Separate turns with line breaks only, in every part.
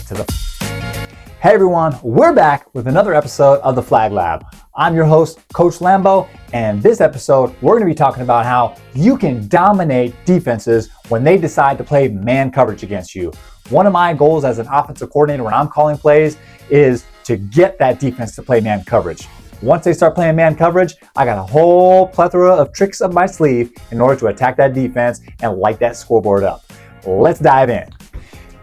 to the... Hey everyone, we're back with another episode of the Flag Lab. I'm your host, Coach Lambo, and this episode, we're going to be talking about how you can dominate defenses when they decide to play man coverage against you. One of my goals as an offensive coordinator when I'm calling plays is to get that defense to play man coverage. Once they start playing man coverage, I got a whole plethora of tricks up my sleeve in order to attack that defense and light that scoreboard up. Let's dive in.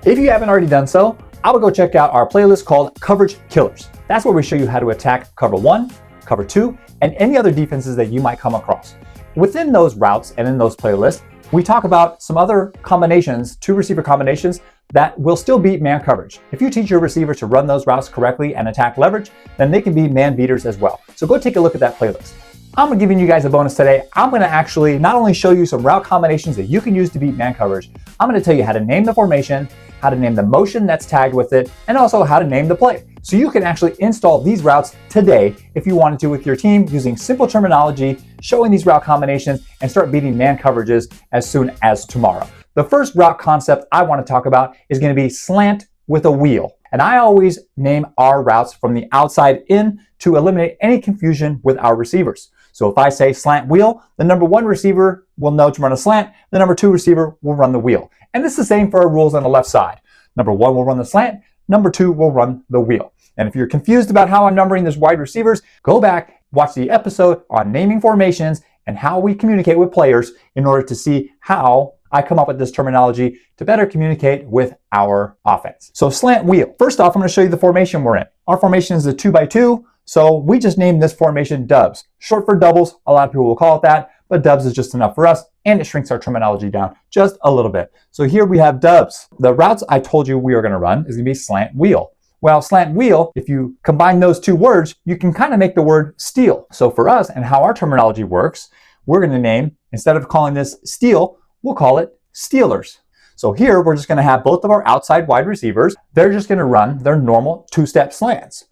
If you haven't already done so, I would go check out our playlist called Coverage Killers. That's where we show you how to attack cover 1, cover 2, and any other defenses that you might come across. Within those routes and in those playlists, we talk about some other combinations, 2 receiver combinations, that will still beat man coverage. If you teach your receiver to run those routes correctly and attack leverage, then they can be man beaters as well. So go take a look at that playlist. I'm giving you guys a bonus today. I'm gonna actually not only show you some route combinations that you can use to beat man coverage, I'm gonna tell you how to name the formation, how to name the motion that's tagged with it, and also how to name the play. So you can actually install these routes today if you wanted to with your team using simple terminology, showing these route combinations, and start beating man coverages as soon as tomorrow. The first route concept I want to talk about is going to be slant with a wheel. And I always name our routes from the outside in to eliminate any confusion with our receivers. So if I say slant wheel, the number 1 receiver will know to run a slant, the number 2 receiver will run the wheel. And this is the same for our rules on the left side. Number 1 will run the slant, number 2 will run the wheel. And if you're confused about how I'm numbering these wide receivers, go back, watch the episode on naming formations and how we communicate with players in order to see how I come up with this terminology to better communicate with our offense. So slant wheel. First off, I'm going to show you the formation we're in. Our formation is a 2x2, so we just named this formation dubs. Short for doubles, a lot of people will call it that, but dubs is just enough for us, and it shrinks our terminology down just a little bit. So here we have dubs. The routes I told you we are going to run is going to be slant wheel. Well, slant wheel, if you combine those 2 words, you can kind of make the word steal. So for us and how our terminology works, we're going to name, instead of calling this steal, we'll call it Steelers. So here we're just going to have both of our outside wide receivers. They're just going to run their normal 2-step slants.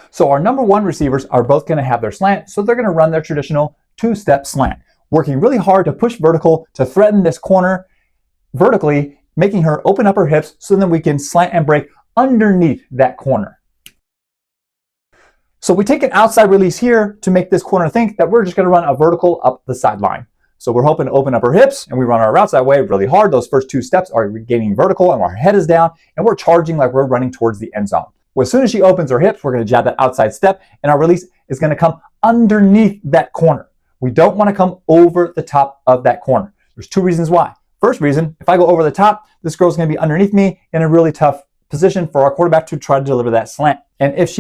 So our number 1 receivers are both going to have their slant, so they're going to run their traditional 2-step slant, working really hard to push vertical to threaten this corner vertically, making her open up her hips so then we can slant and break underneath that corner. So we take an outside release here to make this corner think that we're just going to run a vertical up the sideline. So we're hoping to open up her hips and we run our routes that way really hard. Those first 2 steps are gaining vertical and our head is down and we're charging like we're running towards the end zone. Well, as soon as she opens her hips, we're going to jab that outside step and our release is going to come underneath that corner. We don't want to come over the top of that corner. There's 2 reasons why. First reason, if I go over the top, this girl's going to be underneath me in a really tough position for our quarterback to try to deliver that slant. And if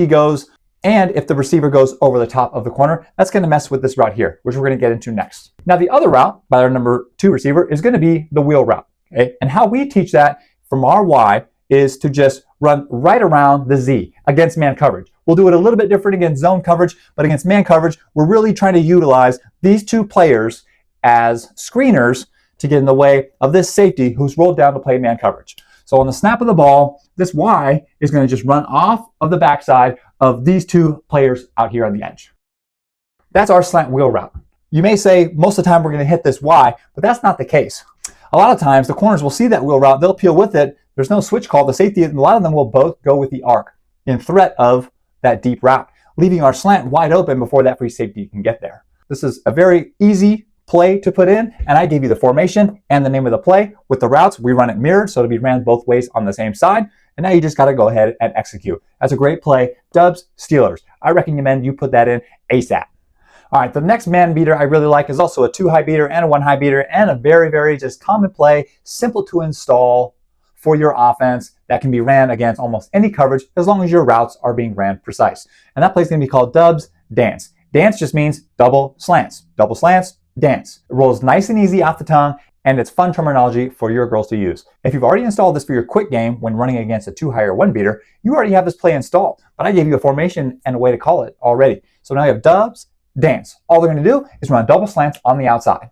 the receiver goes over the top of the corner, that's going to mess with this route here, which we're going to get into next. Now, the other route by our number 2 receiver is going to be the wheel route. Okay? And how we teach that from our Y is to just run right around the Z against man coverage. We'll do it a little bit different against zone coverage, but against man coverage, we're really trying to utilize these 2 players as screeners to get in the way of this safety who's rolled down to play man coverage. So on the snap of the ball, this Y is going to just run off of the backside of these 2 players out here on the edge. That's our slant wheel route. You may say most of the time we're going to hit this Y, but that's not the case. A lot of times the corners will see that wheel route, they'll peel with it. There's no switch call. The safety, a lot of them will both go with the arc in threat of that deep route, leaving our slant wide open before that free safety can get there. This is a very easy play to put in, and I gave you the formation and the name of the play. With the routes, we run it mirrored, so it'll be ran both ways on the same side, and now you just got to go ahead and execute. That's a great play. Dubs, Steelers. I recommend you put that in ASAP. All right, the next man beater I really like is also a 2 high beater and a 1 high beater, and a very, very just common play, simple to install for your offense that can be ran against almost any coverage as long as your routes are being ran precise. And that play is going to be called Dubs Dance. Dance just means double slants. Double slants, dance. It rolls nice and easy off the tongue, and it's fun terminology for your girls to use. If you've already installed this for your quick game when running against a 2 high or 1 beater, you already have this play installed, but I gave you a formation and a way to call it already. So now you have Dubs, Dance. All they're going to do is run double slants on the outside.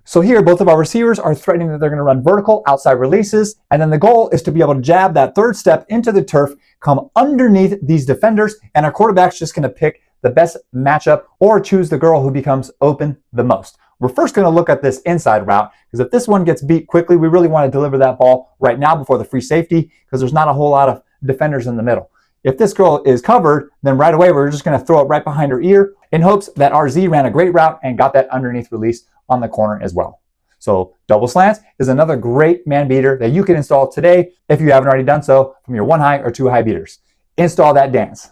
So here, both of our receivers are threatening that they're going to run vertical outside releases, and then the goal is to be able to jab that 3rd step into the turf, come underneath these defenders, and our quarterback's just going to pick the best matchup or choose the girl who becomes open the most. We're first going to look at this inside route, because if this one gets beat quickly, we really want to deliver that ball right now before the free safety, because there's not a whole lot of defenders in the middle. If this girl is covered, then right away we're just going to throw it right behind her ear in hopes that our Z ran a great route and got that underneath release on the corner as well. So double slants is another great man beater that you can install today if you haven't already done so from your 1 high or 2 high beaters. Install that dance.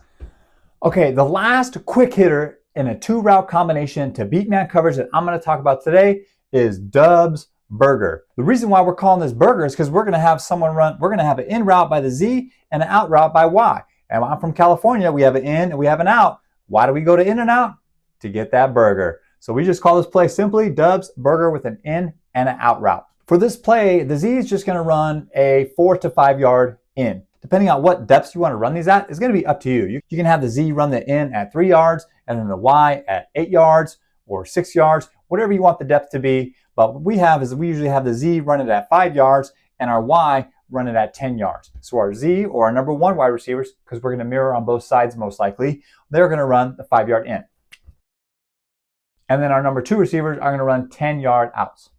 Okay, the last quick hitter in a 2-route combination to beat man coverage that I'm going to talk about today is Dub's Burger. The reason why we're calling this burger is because we're going to have an in route by the Z and an out route by Y. And I'm from California, we have an in and we have an out. Why do we go to in and out? To get that burger. So we just call this play simply Dub's Burger with an in and an out route. For this play, the Z is just going to run a 4 to 5 yard in. Depending on what depths you want to run these at, it's going to be up to you. You can have the Z run the in at 3 yards and then the Y at 8 yards or 6 yards, whatever you want the depth to be. But what we have is we usually have the Z run it at 5 yards and our Y run it at 10 yards. So our Z, or our number 1 wide receivers, because we're going to mirror on both sides most likely, they're going to run the 5 yard in. And then our number 2 receivers are going to run 10 yard outs.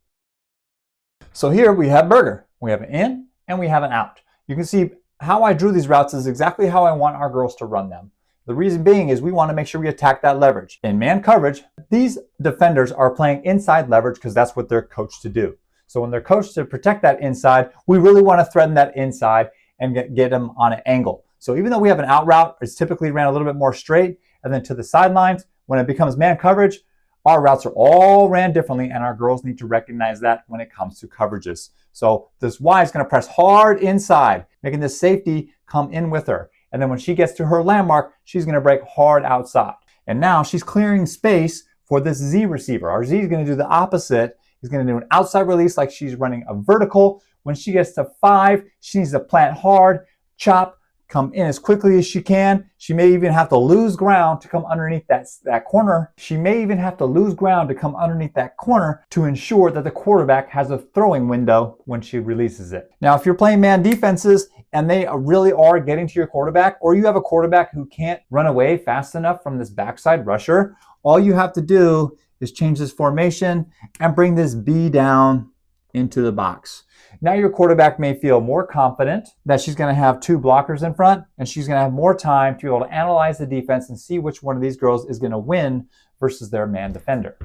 So here we have burger. We have an in and we have an out. You can see how I drew these routes is exactly how I want our girls to run them. The reason being is we want to make sure we attack that leverage. In man coverage, these defenders are playing inside leverage because that's what they're coached to do. So when they're coached to protect that inside, we really want to threaten that inside and get them on an angle. So even though we have an out route, it's typically ran a little bit more straight. And then to the sidelines, when it becomes man coverage, our routes are all ran differently, and our girls need to recognize that when it comes to coverages. So this Y is going to press hard inside, making this safety come in with her. And then when she gets to her landmark, she's going to break hard outside. And now she's clearing space for this Z receiver. Our Z is going to do the opposite. He's going to do an outside release like she's running a vertical. When she gets to 5, she needs to plant hard, chop, come in as quickly as she can. She may even have to lose ground to come underneath that corner. She may even have to lose ground to come underneath that corner to ensure that the quarterback has a throwing window when she releases it. Now, if you're playing man defenses and they really are getting to your quarterback, or you have a quarterback who can't run away fast enough from this backside rusher, all you have to do is change this formation and bring this B down into the box. Now your quarterback may feel more confident that she's going to have 2 blockers in front, and she's going to have more time to be able to analyze the defense and see which one of these girls is going to win versus their man defender.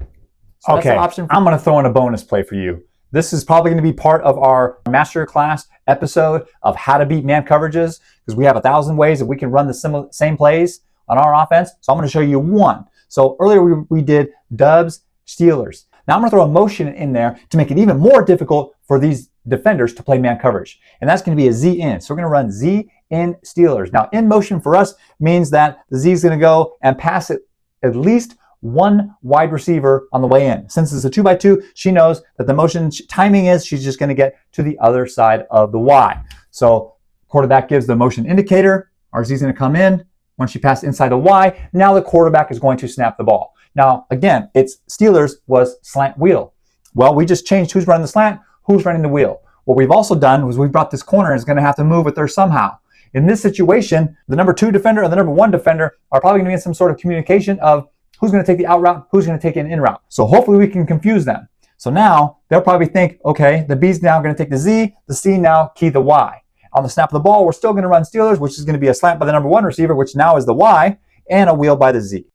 So okay, that's an option. I'm going to throw in a bonus play for you. This is probably going to be part of our masterclass episode of how to beat man coverages, because we have 1,000 ways that we can run the same plays on our offense. So I'm going to show you one. So earlier we did Dubs, Steelers. Now I'm going to throw a motion in there to make it even more difficult for these defenders to play man coverage. And that's going to be a Z in. So we're going to run Z in Steelers. Now in motion for us means that the Z is going to go and pass it at least 1 wide receiver on the way in. Since it's a 2x2, she knows that the motion timing is she's just going to get to the other side of the Y. So quarterback gives the motion indicator. Our Z is going to come in. When she passed inside the Y, now the quarterback is going to snap the ball. Now, again, it's Steelers was slant wheel. Well, we just changed who's running the slant, who's running the wheel. What we've also done was we brought this corner is going to have to move with her somehow. In this situation, the number 2 defender and the number 1 defender are probably going to be in some sort of communication of who's going to take the out route, who's going to take an in route. So hopefully we can confuse them. So now they'll probably think, okay, the B's now going to take the Z, the C now key the Y. On the snap of the ball, we're still going to run Steelers, which is going to be a slant by the number 1 receiver, which now is the Y, and a wheel by the Z.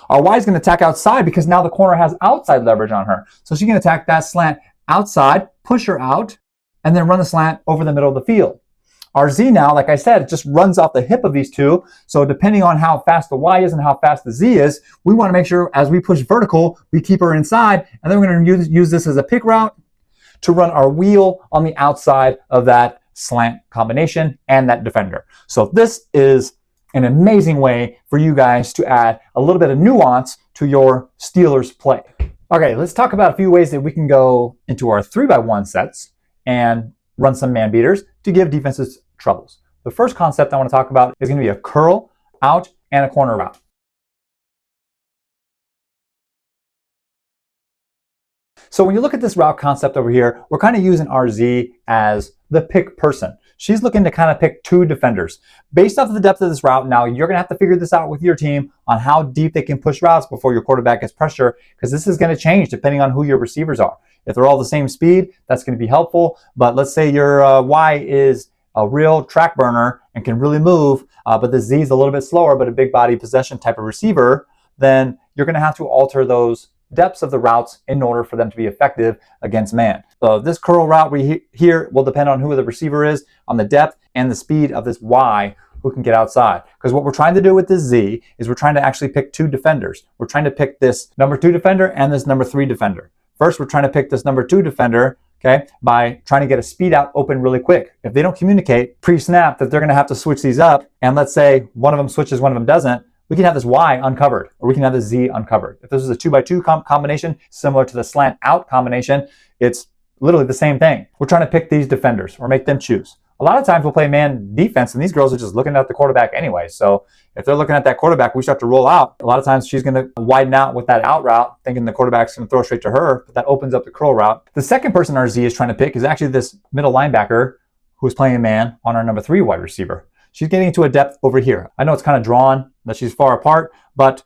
Our Y is going to attack outside because now the corner has outside leverage on her. So she can attack that slant outside, push her out, and then run the slant over the middle of the field. Our Z now, like I said, it just runs off the hip of these two. So depending on how fast the Y is and how fast the Z is, we want to make sure as we push vertical, we keep her inside. And then we're going to use this as a pick route to run our wheel on the outside of that slant combination and that defender. So this is an amazing way for you guys to add a little bit of nuance to your Steelers play. Okay, let's talk about a few ways that we can go into our 3x1 sets and run some man beaters to give defenses troubles. The first concept I want to talk about is going to be a curl, out, and a corner route. So when you look at this route concept over here, we're kind of using our Z as the pick person. she's looking to kind of pick 2 defenders. Based off of the depth of this route, now you're going to have to figure this out with your team on how deep they can push routes before your quarterback gets pressure, because this is going to change depending on who your receivers are. If they're all the same speed, that's going to be helpful. But let's say your Y is a real track burner and can really move, but the Z is a little bit slower, but a big body possession type of receiver, then you're going to have to alter those depths of the routes in order for them to be effective against man. So this curl route here will depend on who the receiver is, on the depth and the speed of this Y who can get outside. Because what we're trying to do with this Z is we're trying to actually pick 2 defenders. We're trying to pick this number 2 defender and this number 3 defender. First, we're trying to pick this number 2 defender, okay, by trying to get a speed out open really quick. If they don't communicate pre-snap that they're going to have to switch these up, and let's say one of them switches, one of them doesn't, we can have this Y uncovered, or we can have this Z uncovered. If this is a 2x2 combination, similar to the slant out combination, it's literally the same thing. We're trying to pick these defenders or make them choose. A lot of times we'll play man defense, and these girls are just looking at the quarterback anyway. So if they're looking at that quarterback, we start to roll out. A lot of times she's going to widen out with that out route, thinking the quarterback's going to throw straight to her, but that opens up the curl route. The second person our Z is trying to pick is actually this middle linebacker who's playing man on our number 3 wide receiver. She's getting into a depth over here. I know it's kind of drawn that she's far apart, but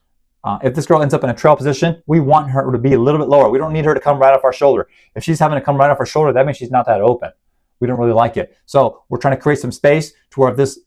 if this girl ends up in a trail position, we want her to be a little bit lower. We don't need her to come right off our shoulder. If she's having to come right off our shoulder, that means she's not that open. We don't really like it. So we're trying to create some space to where if this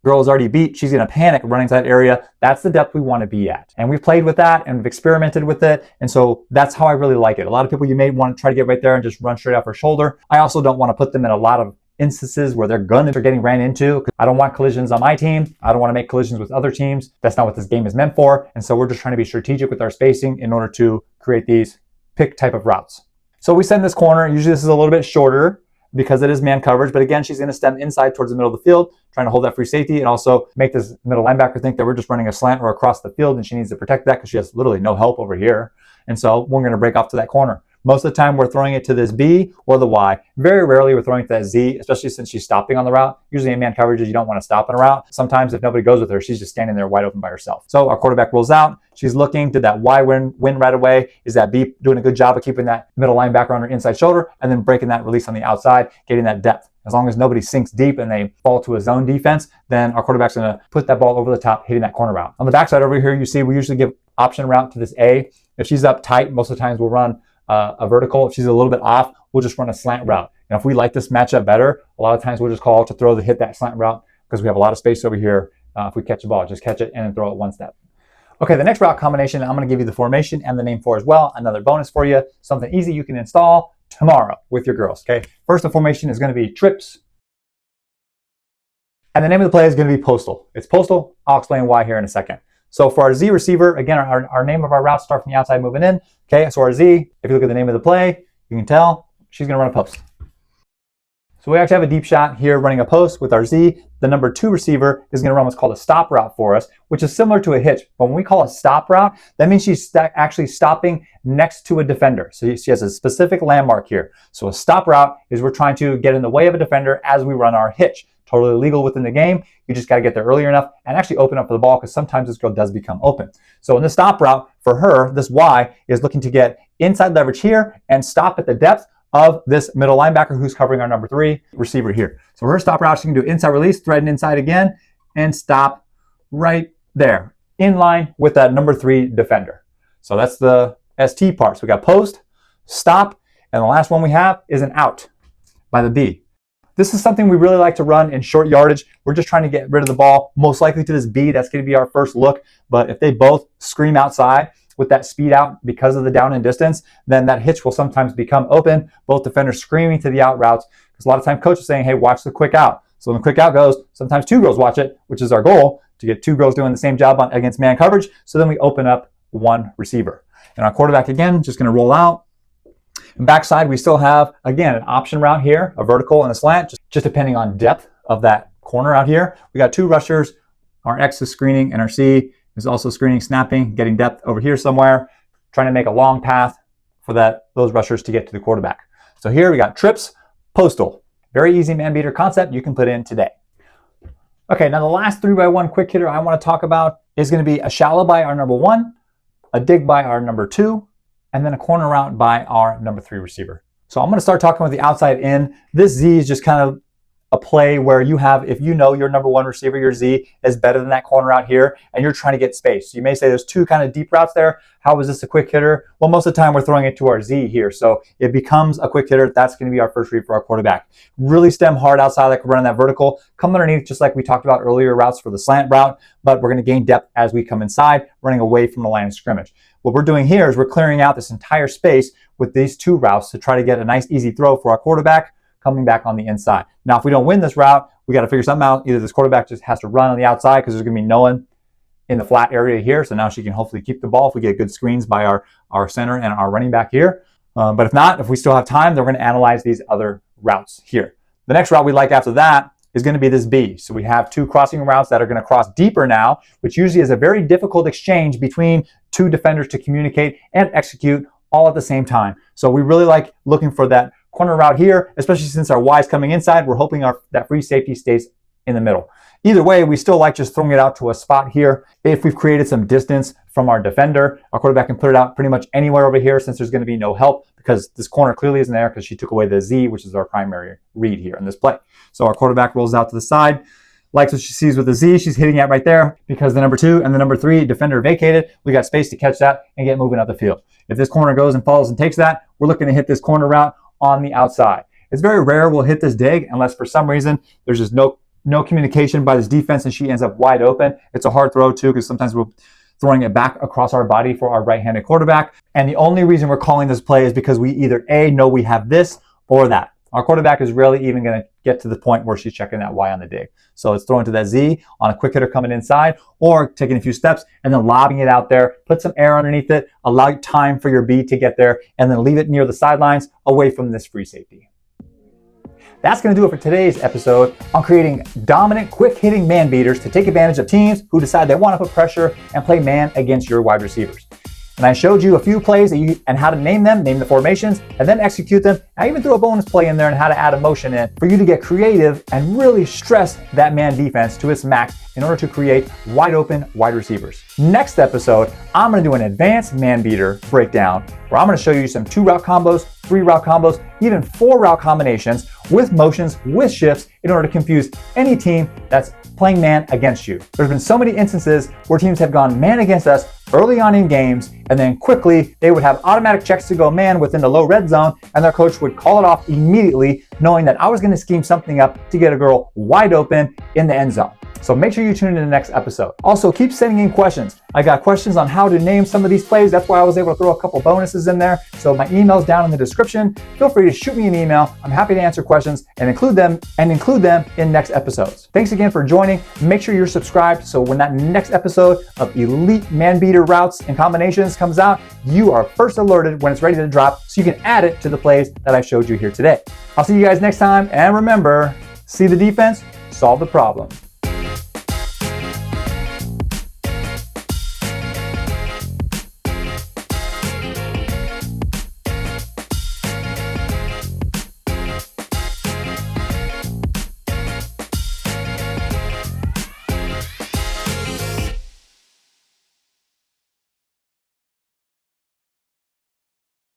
girl is already beat, she's going to panic running to that area. That's the depth we want to be at. And we've played with that and we've experimented with it. And so that's how I really like it. A lot of people, you may want to try to get right there and just run straight off her shoulder. I also don't want to put them in a lot of instances where their guns are getting ran into. I don't want collisions on my team. I don't want to make collisions with other teams. That's not what this game is meant for. And so we're just trying to be strategic with our spacing in order to create these pick type of routes. So we send this corner. Usually this is a little bit shorter because it is man coverage. But again, she's going to stem inside towards the middle of the field, trying to hold that free safety and also make this middle linebacker think that we're just running a slant or across the field, and she needs to protect that because she has literally no help over here. And so we're going to break off to that corner. Most of the time we're throwing it to this B or the Y. Very rarely we're throwing it to that Z, especially since she's stopping on the route. Usually in man coverages, you don't want to stop on a route. Sometimes if nobody goes with her, she's just standing there wide open by herself. So our quarterback rolls out. She's looking, did that Y win right away? Is that B doing a good job of keeping that middle linebacker on her inside shoulder and then breaking that release on the outside, getting that depth? As long as nobody sinks deep and they fall to a zone defense, then our quarterback's going to put that ball over the top, hitting that corner route. On the backside over here, you see we usually give option route to this A. If she's up tight, most of the times we'll run a vertical. If she's a little bit off, we'll just run a slant route. And if we like this matchup better, a lot of times we'll just call to throw the hit that slant route because we have a lot of space over here. If we catch the ball, just catch it and then throw it one step. Okay, the next route combination, I'm going to give you the formation and the name for as well. Another bonus for you, something easy you can install tomorrow with your girls. Okay, first the formation is going to be trips. And the name of the play is going to be postal. It's postal. I'll explain why here in a second. So for our Z receiver, again, our name of our route start from the outside moving in. Okay, so our Z, if you look at the name of the play, you can tell she's going to run a post. So we actually have a deep shot here running a post with our Z. The number 2 receiver is going to run what's called a stop route for us, which is similar to a hitch. But when we call a stop route, that means she's actually stopping next to a defender. So she has a specific landmark here. So a stop route is we're trying to get in the way of a defender as we run our hitch. Totally legal within the game. You just got to get there earlier enough and actually open up for the ball because sometimes this girl does become open. So in the stop route for her, this Y is looking to get inside leverage here and stop at the depth of this middle linebacker who's covering our number 3 receiver here. So her stop route, she can do inside release, threading inside again, and stop right there in line with that number 3 defender. So that's the ST part. So we got post, stop, and the last one we have is an out by the B. This is something we really like to run in short yardage. We're just trying to get rid of the ball, most likely to this B. That's going to be our first look. But if they both scream outside with that speed out because of the down and distance, then that hitch will sometimes become open. Both defenders screaming to the out routes. Because a lot of time coach is saying, hey, watch the quick out. So when the quick out goes, sometimes 2 girls watch it, which is our goal, to get 2 girls doing the same job against man coverage. So then we open up 1 receiver. And our quarterback, again, just going to roll out. And backside, we still have, again, an option route here, a vertical and a slant, just depending on depth of that corner out here. We got 2 rushers. Our X is screening, and our C is also screening, snapping, getting depth over here somewhere, trying to make a long path for those rushers to get to the quarterback. So here we got trips, postal. Very easy man beater concept you can put in today. Okay, now the last 3x1 quick hitter I want to talk about is going to be a shallow by our number 1, a dig by our number 2, and then a corner route by our number 3 receiver. So I'm going to start talking with the outside in. This Z is just kind of a play where you have, if you know your number one receiver, your Z, is better than that corner out here, and you're trying to get space. So you may say there's two kind of deep routes there. How is this a quick hitter? Well, most of the time we're throwing it to our Z here. So it becomes a quick hitter. That's going to be our first read for our quarterback. Really stem hard outside, like we're running that vertical. Come underneath, just like we talked about earlier, routes for the slant route, but we're going to gain depth as we come inside, running away from the line of scrimmage. What we're doing here is we're clearing out this entire space with these two routes to try to get a nice easy throw for our quarterback coming back on the inside. Now, if we don't win this route, we got to figure something out. Either this quarterback just has to run on the outside because there's going to be no one in the flat area here. So now she can hopefully keep the ball if we get good screens by our center and our running back here. But if not, if we still have time, then we're going to analyze these other routes here. The next route we like after that is going to be this B. So we have two crossing routes that are going to cross deeper now, which usually is a very difficult exchange between two defenders to communicate and execute all at the same time. So we really like looking for that corner route here, especially since our Y is coming inside. We're hoping that free safety stays in the middle. Either way, we still like just throwing it out to a spot here. If we've created some distance from our defender, our quarterback can put it out pretty much anywhere over here since there's going to be no help because this corner clearly isn't there because she took away the Z, which is our primary read here in this play. So our quarterback rolls out to the side, likes what she sees with the Z. She's hitting it right there because the number 2 and the number 3 defender vacated. We got space to catch that and get moving up the field. If this corner goes and follows and takes that, we're looking to hit this corner route on the outside. It's very rare we'll hit this dig unless for some reason there's just no communication by this defense and she ends up wide open. It's a hard throw too because sometimes we're throwing it back across our body for our right-handed quarterback. And the only reason we're calling this play is because we either A, know we have this or that. Our quarterback is rarely even going to get to the point where she's checking that Y on the dig. So it's throwing to that Z on a quick hitter coming inside or taking a few steps and then lobbing it out there, put some air underneath it, allow time for your B to get there, and then leave it near the sidelines away from this free safety. That's going to do it for today's episode on creating dominant, quick-hitting man beaters to take advantage of teams who decide they want to put pressure and play man against your wide receivers. And I showed you a few plays and how to name them, name the formations, and then execute them. I even threw a bonus play in there and how to add a motion in for you to get creative and really stress that man defense to its max in order to create wide open wide receivers. Next episode, I'm going to do an advanced man beater breakdown where I'm going to show you some 2-route combos, 3-route combos, even 4-route combinations with motions, with shifts in order to confuse any team that's playing man against you. There's been so many instances where teams have gone man against us early on in games, and then quickly they would have automatic checks to go man within the low red zone, and their coach would call it off immediately, knowing that I was going to scheme something up to get a girl wide open in the end zone. So make sure you tune in to the next episode. Also, keep sending in questions. I got questions on how to name some of these plays. That's why I was able to throw a couple bonuses in there. So my email's down in the description. Feel free to shoot me an email. I'm happy to answer questions and include them in next episodes. Thanks again for joining. Make sure you're subscribed so when that next episode of Elite Man Beater routes and combinations comes out, you are first alerted when it's ready to drop so you can add it to the plays that I showed you here today. I'll see you guys next time, and remember, see the defense, solve the problem.